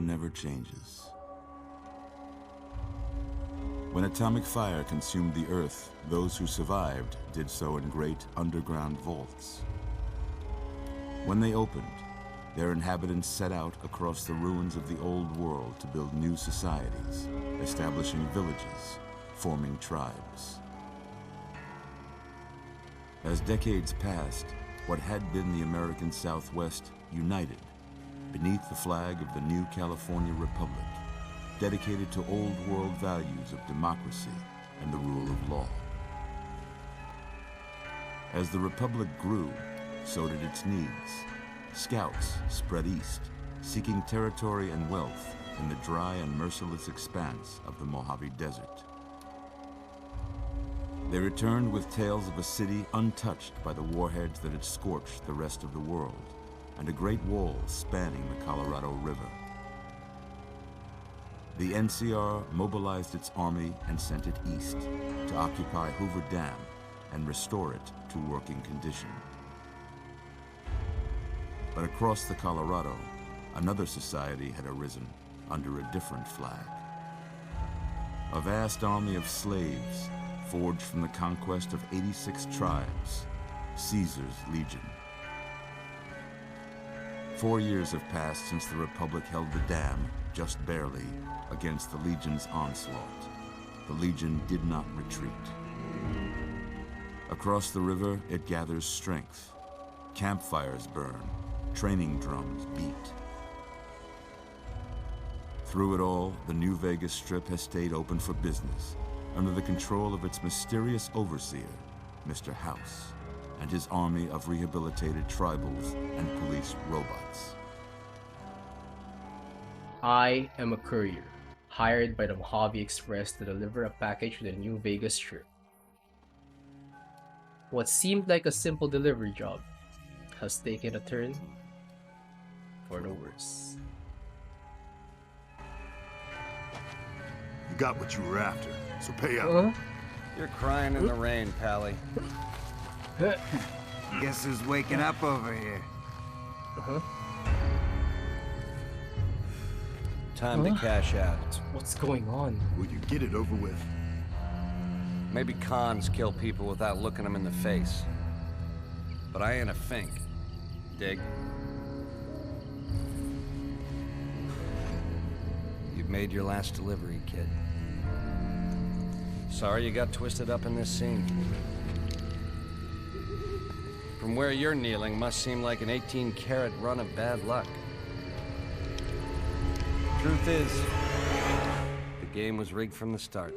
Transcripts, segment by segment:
never changes. When atomic fire consumed the Earth, those who survived did so in great underground vaults. When they opened, their inhabitants set out across the ruins of the old world to build new societies, establishing villages, forming tribes. As decades passed, what had been the American Southwest united beneath the flag of the new California Republic, dedicated to old world values of democracy and the rule of law. As the Republic grew, so did its needs. Scouts spread east, seeking territory and wealth in the dry and merciless expanse of the Mojave Desert. They returned with tales of a city untouched by the warheads that had scorched the rest of the world, and a great wall spanning the Colorado River. The NCR mobilized its army and sent it east to occupy Hoover Dam and restore it to working condition. But across the Colorado, another society had arisen under a different flag. A vast army of slaves forged from the conquest of 86 tribes, Caesar's Legion. 4 years have passed since the Republic held the dam, just barely, against the Legion's onslaught. The Legion did not retreat. Across the river, it gathers strength. Campfires burn, training drums beat. Through it all, the New Vegas Strip has stayed open for business, under the control of its mysterious overseer, Mr. House, and his army of rehabilitated tribals and police robots. I am a courier, hired by the Mojave Express to deliver a package to the New Vegas Strip. What seemed like a simple delivery job has taken a turn for the worse. You got what you were after, so pay up. You're crying in the rain, Pally. Guess who's waking up over here? Time to cash out. What's going on? Will you get it over with? Maybe cons kill people without looking them in the face. But I ain't a fink. Dig? You've made your last delivery, kid. Sorry you got twisted up in this scene. From where you're kneeling must seem like an 18-carat run of bad luck. Truth is, the game was rigged from the start.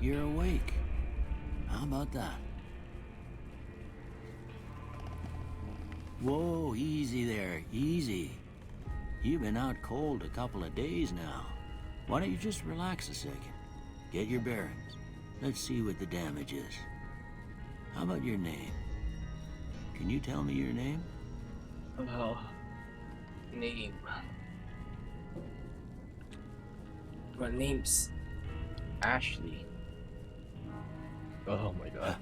You're awake. How about that? Whoa, easy there, easy. You've been out cold a couple of days now. Why don't you just relax a second? Get your bearings. Let's see what the damage is. How about your name? Can you tell me your name? Name. My name's Ashley. Oh my god.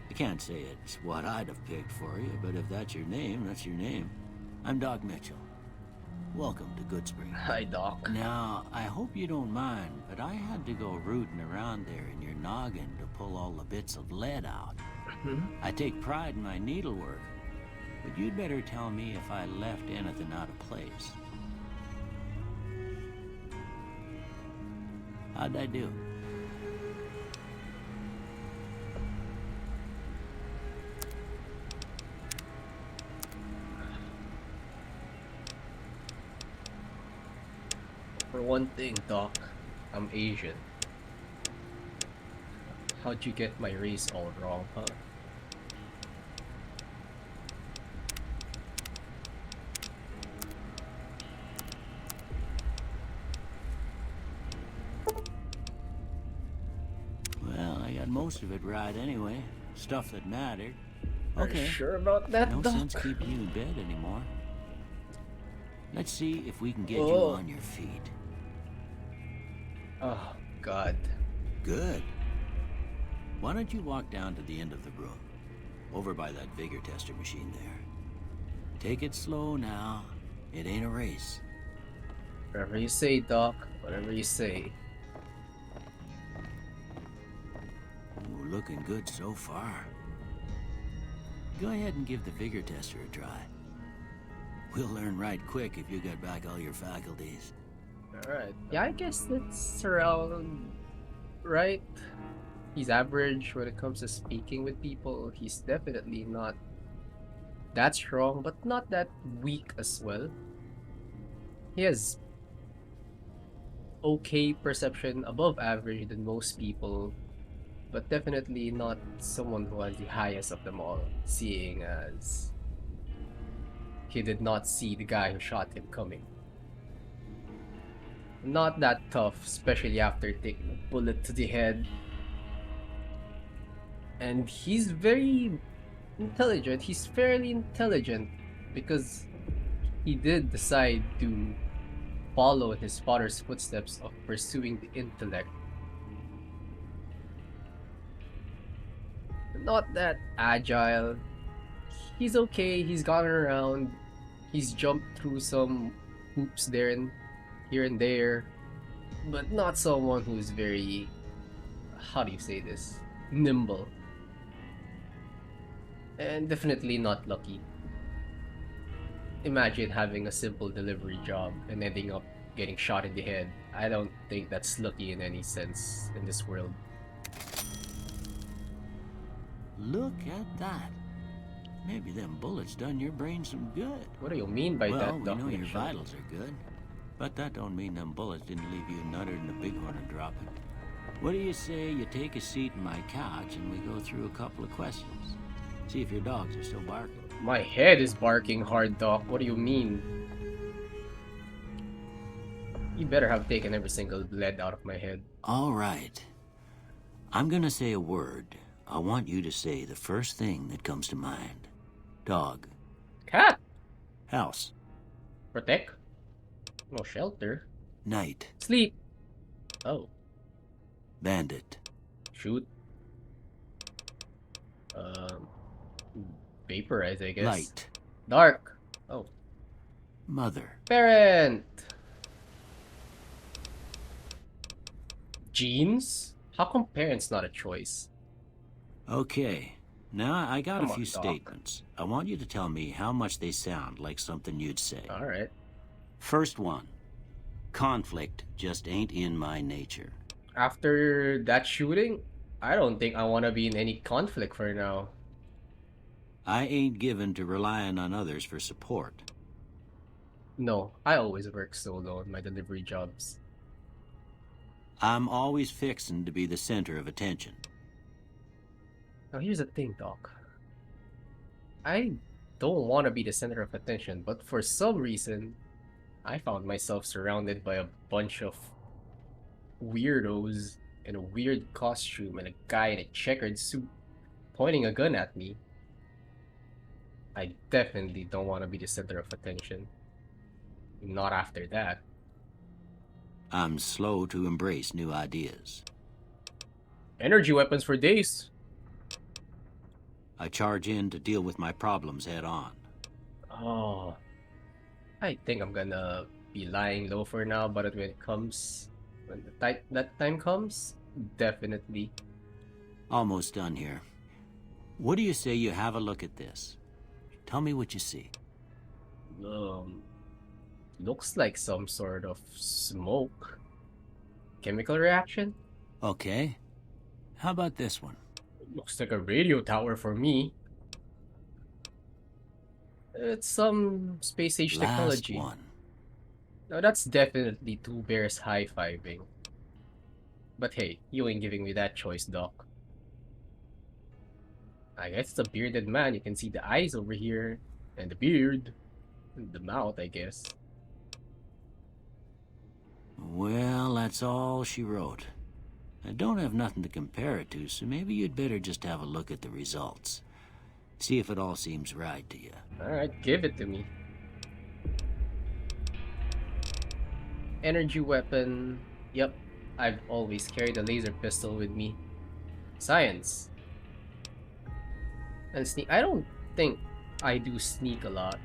I can't say it's what I'd have picked for you, but if that's your name, that's your name. I'm Doc Mitchell. Welcome to Goodsprings. Hi, Doc. Now, I hope you don't mind, but I had to go rooting around there in your noggin to pull all the bits of lead out. I take pride in my needlework, but you'd better tell me if I left anything out of place. How'd I do? For one thing, Doc, I'm Asian. How'd you get my race all wrong, huh? most of it right anyway. Stuff that mattered. Are you Okay. sure about that, No Doc? sense keeping you in bed anymore. Let's see if we can get you Oh. on your feet. Oh, God. Good. Why don't you walk down to the end of the room? Over by that vigor tester machine there. Take it slow now. It ain't a race. Whatever you say, Doc. Whatever you say. Ooh, looking good so far. Go ahead and give the vigor tester a try. We'll learn right quick if you get back all your faculties. Alright. Yeah, I guess that's around right. He's average when it comes to speaking with people. He's definitely not that strong, but not that weak as well. He has okay perception, above average than most people, but definitely not someone who has the highest of them all, seeing as he did not see the guy who shot him coming. Not that tough, especially after taking a bullet to the head. And he's very intelligent. He's fairly intelligent because he did decide to follow in his father's footsteps of pursuing the intellect. Not that agile. He's okay. He's gotten around. He's jumped through some hoops here and there, but not someone who's very, how do you say this, nimble. And definitely not lucky. Imagine having a simple delivery job and ending up getting shot in the head. I don't think that's lucky in any sense in this world. Look at that. Maybe them bullets done your brain some good. What do you mean by Well, that, we Doc? know your vitals are good, but that don't mean them bullets didn't leave you nuttered in the bighorn and dropping. What do you say you take a seat in my couch and we go through a couple of questions? See if your dogs are still barking. My head is barking hard, Doc. What do you mean? You better have taken every single lead out of my head. All right. I'm gonna say a word. I want you to say the first thing that comes to mind. Dog. Cat! House. Protect. No shelter. Night. Sleep. Oh. Bandit. Shoot. Vaporize, I guess. Light. Dark. Oh. Mother. Parent. Genes? How come parent's not a choice? Okay. Now I got Come a on, few Doc. statements. I want you to tell me how much they sound like something you'd say. Alright. First one. Conflict just ain't in my nature. After that shooting, I don't think I want to be in any conflict for now. I ain't given to relying on others for support. No, I always work solo on my delivery jobs. I'm always fixin' to be the center of attention. Now here's the thing, Doc. I don't want to be the center of attention, but for some reason, I found myself surrounded by a bunch of weirdos in a weird costume and a guy in a checkered suit pointing a gun at me. I definitely don't want to be the center of attention. Not after that. I'm slow to embrace new ideas. Energy weapons for days. I charge in to deal with my problems head on. Oh, I think I'm gonna be lying low for now, but when that time comes, definitely. Almost done here. What do you say you have a look at this? Tell me what you see. Looks like some sort of smoke. Chemical reaction? Okay. How about this one? Looks like a radio tower for me. It's some space age technology. Last one. Now that's definitely two bears high-fiving. But hey, you ain't giving me that choice, Doc. I guess it's a bearded man. You can see the eyes over here. And the beard. And the mouth, I guess. Well, that's all she wrote. I don't have nothing to compare it to, so maybe you'd better just have a look at the results. See if it all seems right to you. Alright, give it to me. Energy weapon. Yep, I've always carried a laser pistol with me. Science. And sneak. I don't think I do sneak a lot.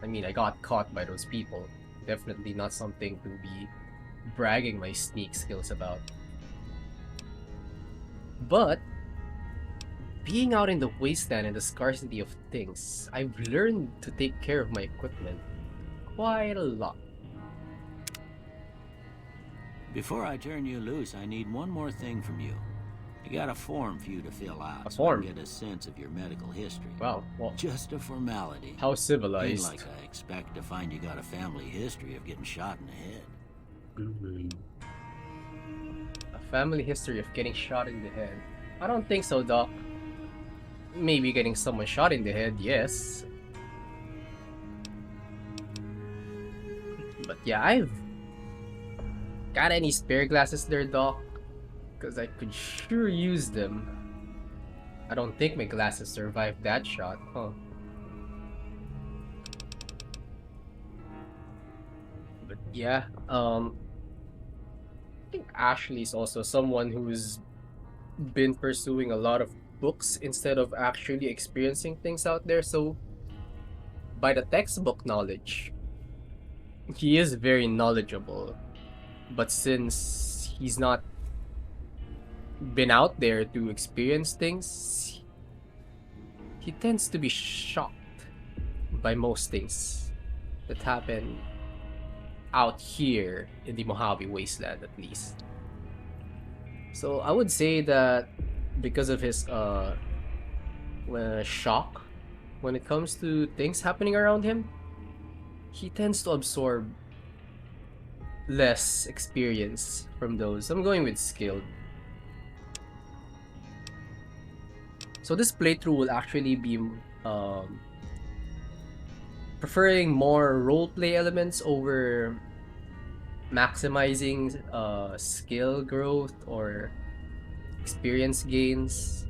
I mean, I got caught by those people. Definitely not something to be bragging my sneak skills about. But being out in the wasteland and the scarcity of things, I've learned to take care of my equipment quite a lot. Before I turn you loose, I need one more thing from you. I got a form for you to fill out. A so form? I can get a sense of your medical history. Wow, well, Just a formality. how Ain't civilized. like I expect to find you got a family history of getting shot in the head. A family history of getting shot in the head. I don't think so, Doc. Maybe getting someone shot in the head, yes. But yeah, I've got any spare glasses there, Doc? Because I could sure use them. I don't think my glasses survived that shot, huh? But yeah, I think Ashley's also someone who's been pursuing a lot of books instead of actually experiencing things out there. So by the textbook knowledge, he is very knowledgeable. But since he's not been out there to experience things, he tends to be shocked by most things that happen out here in the Mojave Wasteland, at least. So I would say that because of his shock when it comes to things happening around him, he tends to absorb less experience from those. I'm going with skilled. So this playthrough will actually be preferring more roleplay elements over maximizing skill growth or experience gains.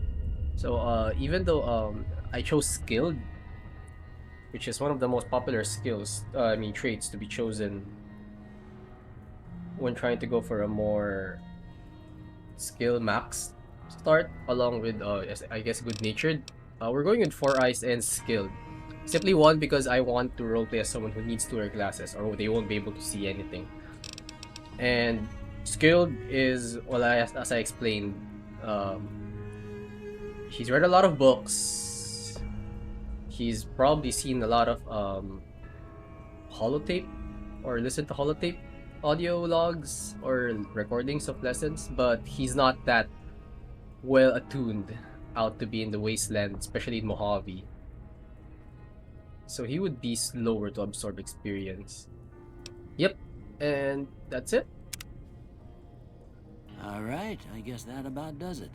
So even though I chose skilled, which is one of the most popular skills, traits to be chosen when trying to go for a more skill max start, along with I guess good-natured. We're going with 4 eyes and skilled. Simply one, because I want to roleplay as someone who needs to wear glasses or they won't be able to see anything. And skilled is, well, as I explained, he's read a lot of books. He's probably seen a lot of holotape or listened to holotape audio logs or recordings of lessons, but he's not that well attuned out to be in the wasteland, especially in Mojave. So he would be slower to absorb experience. Yep, and that's it. All right, I guess that about does it.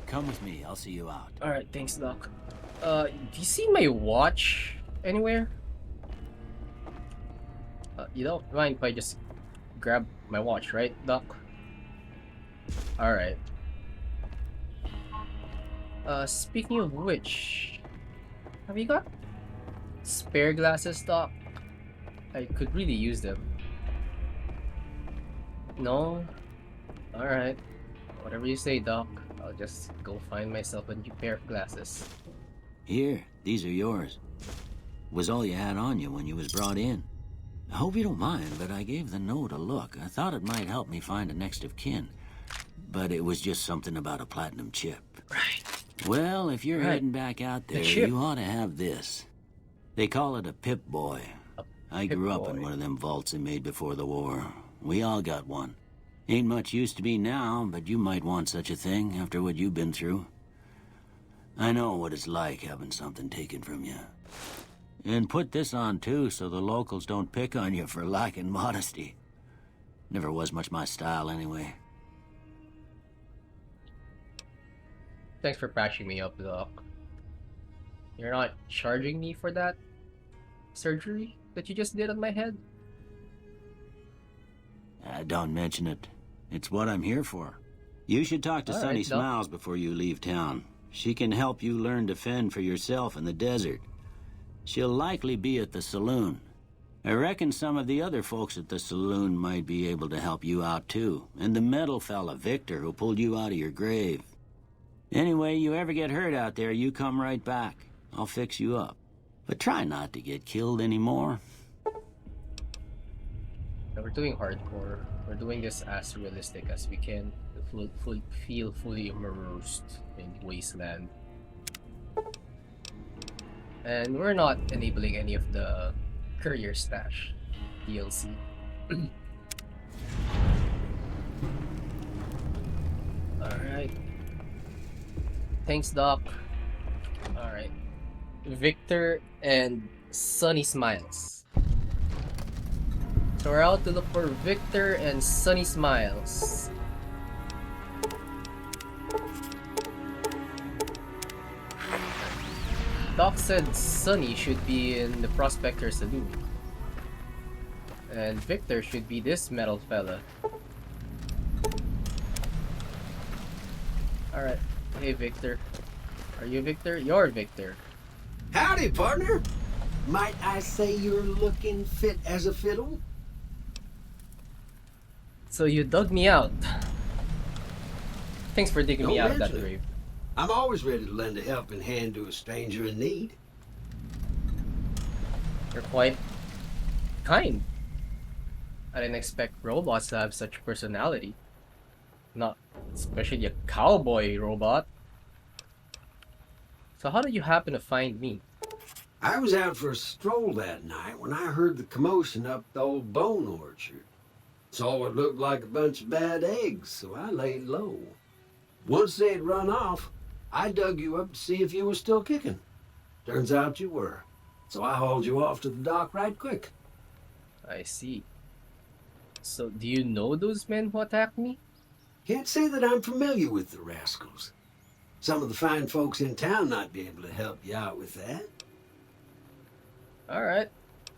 Come with me, I'll see you out. Alright, thanks, Doc. Do you see my watch anywhere? You don't mind if I just grab my watch, right, Doc? Alright. Speaking of which, have you got spare glasses, Doc? I could really use them. No? Alright. Whatever you say, Doc. I'll just go find myself a new pair of glasses. Here, these are yours. Was all you had on you when you was brought in. I hope you don't mind, but I gave the note a look. I thought it might help me find a next of kin. But it was just something about a platinum chip. Right. Well, if you're Right. heading back out there, chip. you ought to have this. They call it a Pip-Boy. I grew up in Pip-Boy. one of them vaults they made before the war. We all got one. Ain't much use to be now, but you might want such a thing after what you've been through. I know what it's like having something taken from you. And put this on too, so the locals don't pick on you for lacking modesty. Never was much my style anyway. Thanks for patching me up, Doc. You're not charging me for that surgery that you just did on my head? Don't mention it. It's what I'm here for. You should talk to All Sunny right, Doc. Smiles before you leave town. She can help you learn to fend for yourself in the desert. She'll likely be at the saloon. I reckon some of the other folks at the saloon might be able to help you out too. And the metal fella, Victor, who pulled you out of your grave. Anyway, you ever get hurt out there, you come right back. I'll fix you up. But try not to get killed anymore. Yeah, we're doing hardcore. We're doing this as realistic as we can. Feel fully immersed in the wasteland. And we're not enabling any of the courier stash DLC. Alright. Thanks, Doc. Alright. Victor and Sunny Smiles. So we're out to look for Victor and Sunny Smiles. Doc said Sunny should be in the Prospector Saloon. And Victor should be this metal fella. Alright. Hey, Victor. Are you Victor? You're Victor. Howdy, partner. Might I say you're looking fit as a fiddle? So you dug me out. Thanks for digging me Don't out of that mention it. grave. I'm always ready to lend a helping hand to a stranger in need. You're quite kind. I didn't expect robots to have such personality. Not especially a cowboy robot. So how did you happen to find me? I was out for a stroll that night when I heard the commotion up the old bone orchard. Saw what looked like a bunch of bad eggs, so I laid low. Once they'd run off, I dug you up to see if you were still kicking. Turns out you were, so I hauled you off to the dock right quick. I see. So do you know those men who attacked me? Can't say that I'm familiar with the rascals. Some of the fine folks in town might be able to help you out with that. Alright.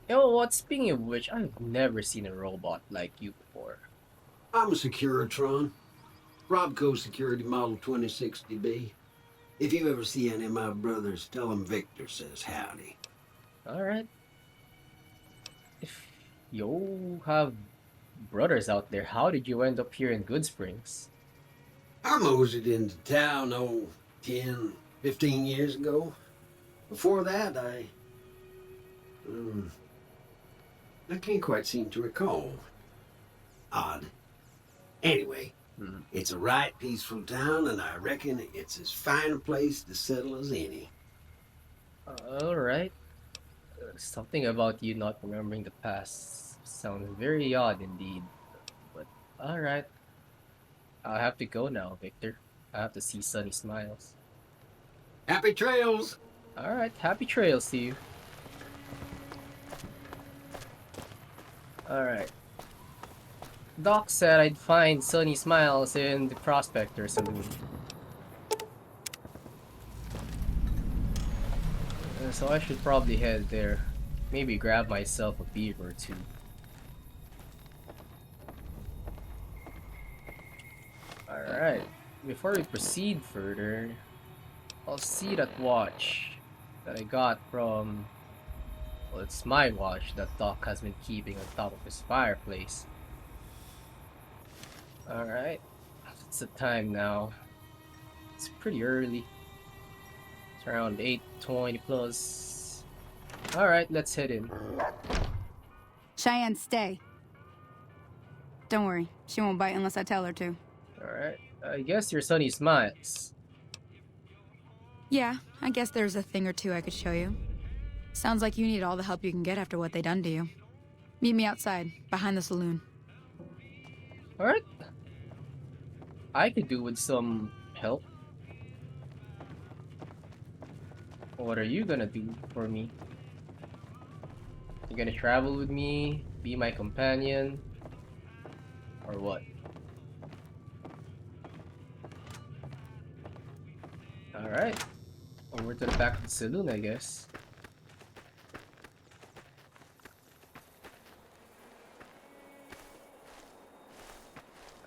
You know what, speaking of which, I've never seen a robot like you before. I'm a Securitron. Robco Security Model 2060B. If you ever see any of my brothers, tell them Victor says howdy. Alright. If you have brothers out there, how did you end up here in Good Springs? I moseyed into town, 10, 15 years ago. Before that, I can't quite seem to recall. Odd. Anyway, it's a right peaceful town, and I reckon it's as fine a place to settle as any. Alright. Something about you not remembering the past sounds very odd indeed. But alright. I'll have to go now, Victor. I have to see Sunny Smiles. Happy trails! Alright, happy trails to you. Alright. Doc said I'd find Sunny Smiles in the Prospector Saloon. So I should probably head there. Maybe grab myself a beer or two. Alright. Before we proceed further, I'll see that watch that I got from... Well, it's my watch that Doc has been keeping on top of his fireplace. Alright. It's the time now. It's pretty early. It's around 8:20 plus. Alright, let's head in. Cheyenne, stay. Don't worry, she won't bite unless I tell her to. Alright. I guess your Sunny Smiles. Yeah, I guess there's a thing or two I could show you. Sounds like you need all the help you can get after what they done to you. Meet me outside, behind the saloon. Alright. I could do with some help. What are you gonna do for me? You gonna travel with me? Be my companion? Or what? Alright. Over to the back of the saloon, I guess.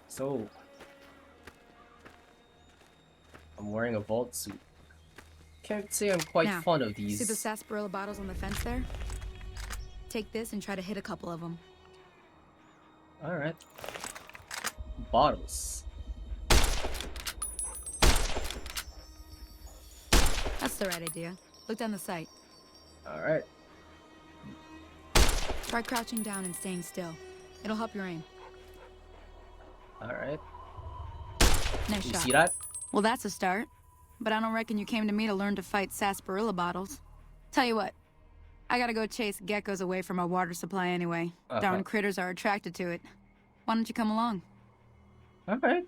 So, I'm wearing a vault suit. Can't say I'm quite Now, fond of see the these. sarsaparilla bottles on the fence there? Take this and try to hit a couple of them. Alright. Bottles. That's the right idea. Look down the sight. Alright. Try crouching down and staying still. It'll help your aim. Alright. Nice You shot. see that? Well, that's a start. But I don't reckon you came to me to learn to fight sarsaparilla bottles. Tell you what, I gotta go chase geckos away from our water supply anyway. Darn critters are attracted to it. Why don't you come along? Alright.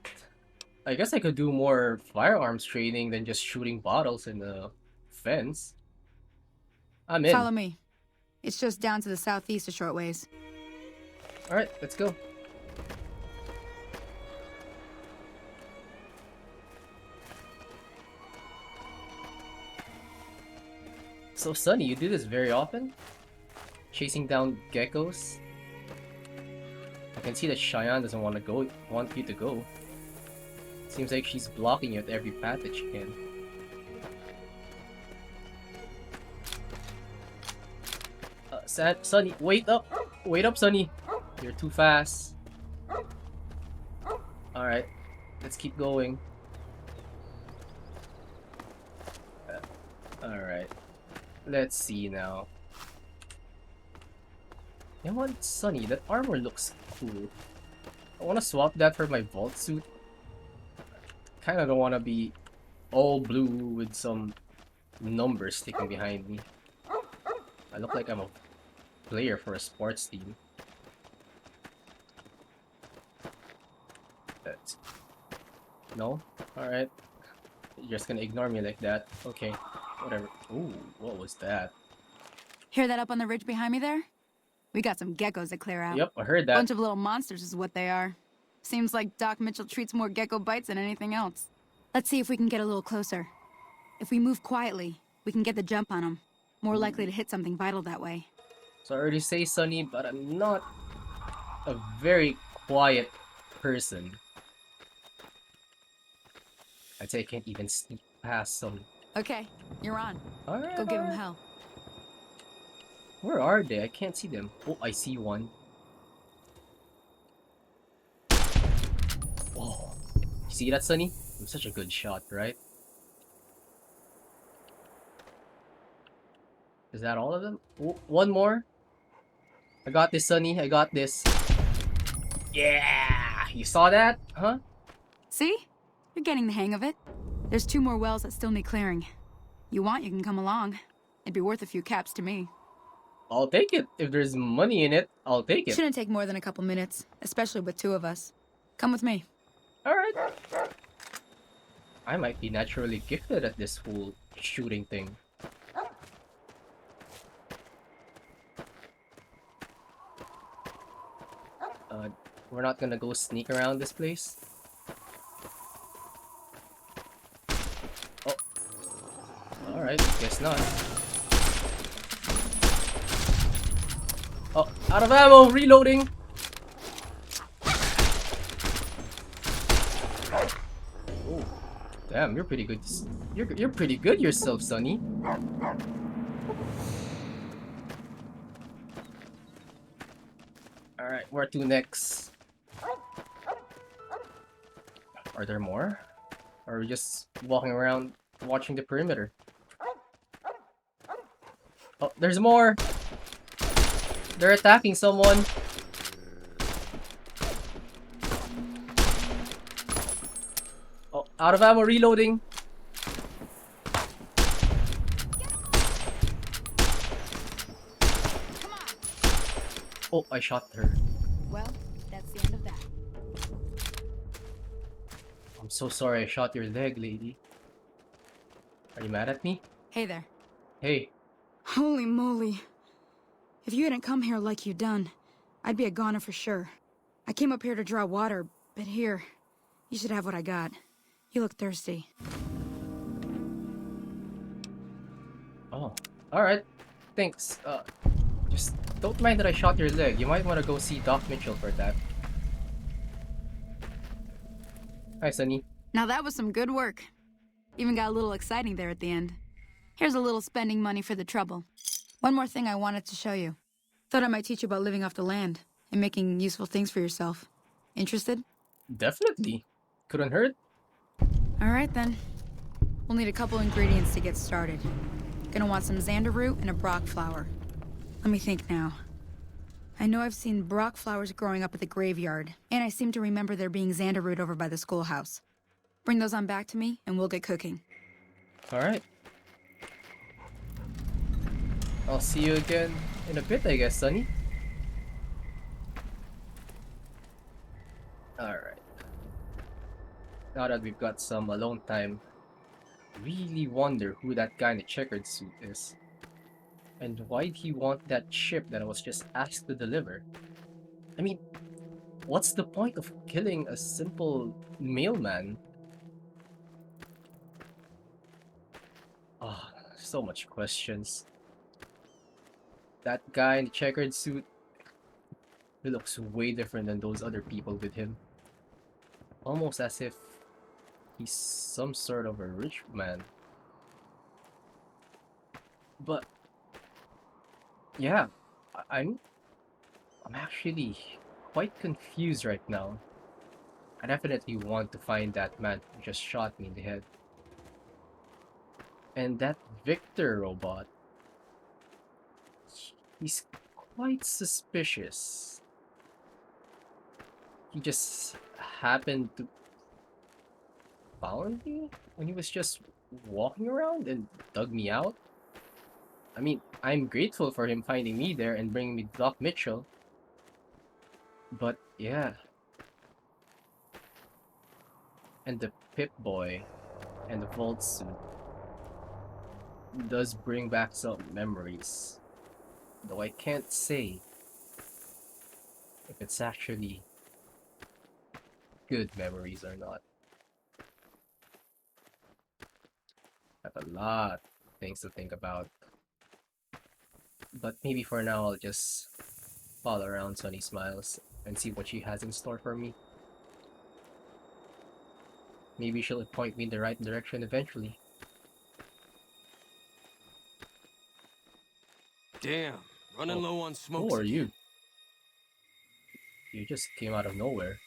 I guess I could do more firearms training than just shooting bottles in the fence. I'm in. Follow me. It's just down to the southeast a short ways. Alright, let's go. So Sonny, you do this very often? Chasing down geckos? I can see that Cheyenne doesn't want you to go. Seems like she's blocking you at every path that she can. Sonny, wait up! Wait up, Sonny! You're too fast. Alright, let's keep going. Alright. Let's see now. You know what, Sonny? That armor looks cool. I want to swap that for my vault suit. Kinda don't want to be all blue with some numbers sticking behind me. I look like I'm a player for a sports team. That's... No? Alright. You're just gonna ignore me like that. Okay. Whatever. Ooh, what was that? Hear that up on the ridge behind me there? We got some geckos to clear out. Yep, I heard that. Bunch of little monsters is what they are. Seems like Doc Mitchell treats more gecko bites than anything else. Let's see if we can get a little closer. If we move quietly, we can get the jump on them. More likely to hit something vital that way. Sorry to say, Sonny, but I'm not a very quiet person. I'd say I can't even sneak past some. Okay, you're on. Alright. Go give them hell. Where are they? I can't see them. Oh, I see one. Oh, you see that, Sonny? I'm such a good shot, right? Is that all of them? Oh, one more. I got this, Sonny. I got this. Yeah! You saw that? Huh? See? You're getting the hang of it. There's 2 more wells that still need clearing. You want, you can come along. It'd be worth a few caps to me. I'll take it. If there's money in it, I'll take it. Shouldn't take more than a couple minutes, especially with 2 of us. Come with me. Alright. I might be naturally gifted at this whole shooting thing. We're not gonna go sneak around this place. Oh. Alright, guess not. Oh, out of ammo! Reloading! Oh, damn, you're pretty good. You're pretty good yourself, Sonny. Alright, where to next? Are there more? Or are we just walking around watching the perimeter? Oh, there's more! They're attacking someone! Oh, out of ammo, reloading! Oh, I shot her. Well, that's the end of that. I'm so sorry I shot your leg, lady. Are you mad at me? Hey there. Hey. Holy moly. If you hadn't come here like you done, I'd be a goner for sure. I came up here to draw water, but here, you should have what I got. You look thirsty. Oh, alright. Thanks. Just don't mind that I shot your leg. You might want to go see Doc Mitchell for that. Hi, Sonny. Now that was some good work. Even got a little exciting there at the end. Here's a little spending money for the trouble. One more thing I wanted to show you. Thought I might teach you about living off the land and making useful things for yourself. Interested? Definitely. Couldn't hurt. Alright then. We'll need a couple ingredients to get started. Gonna want some xander root and a brock flower. Let me think now. I know I've seen brock flowers growing up at the graveyard, and I seem to remember there being xander root over by the schoolhouse. Bring those on back to me, and we'll get cooking. Alright. I'll see you again in a bit, I guess, Sonny. Alright. Now that we've got some alone time, really wonder who that guy in the checkered suit is. And why'd he want that chip that I was just asked to deliver? I mean, what's the point of killing a simple mailman? Ah, so much questions. That guy in the checkered suit, he looks way different than those other people with him. Almost as if he's some sort of a rich man. But yeah, I'm actually quite confused right now. I definitely want to find that man who just shot me in the head. And that Victor robot, he's quite suspicious. He just happened to found me when he was just walking around and dug me out. I mean, I'm grateful for him finding me there and bringing me Doc Mitchell. But yeah. And the Pip-Boy and the Vault suit does bring back some memories. Though I can't say if it's actually good memories or not. I have a lot of things to think about. But maybe for now I'll just follow around Sunny Smiles and see what she has in store for me. Maybe she'll point me in the right direction eventually. Damn, running low on smokes. Who are you? You just came out of nowhere.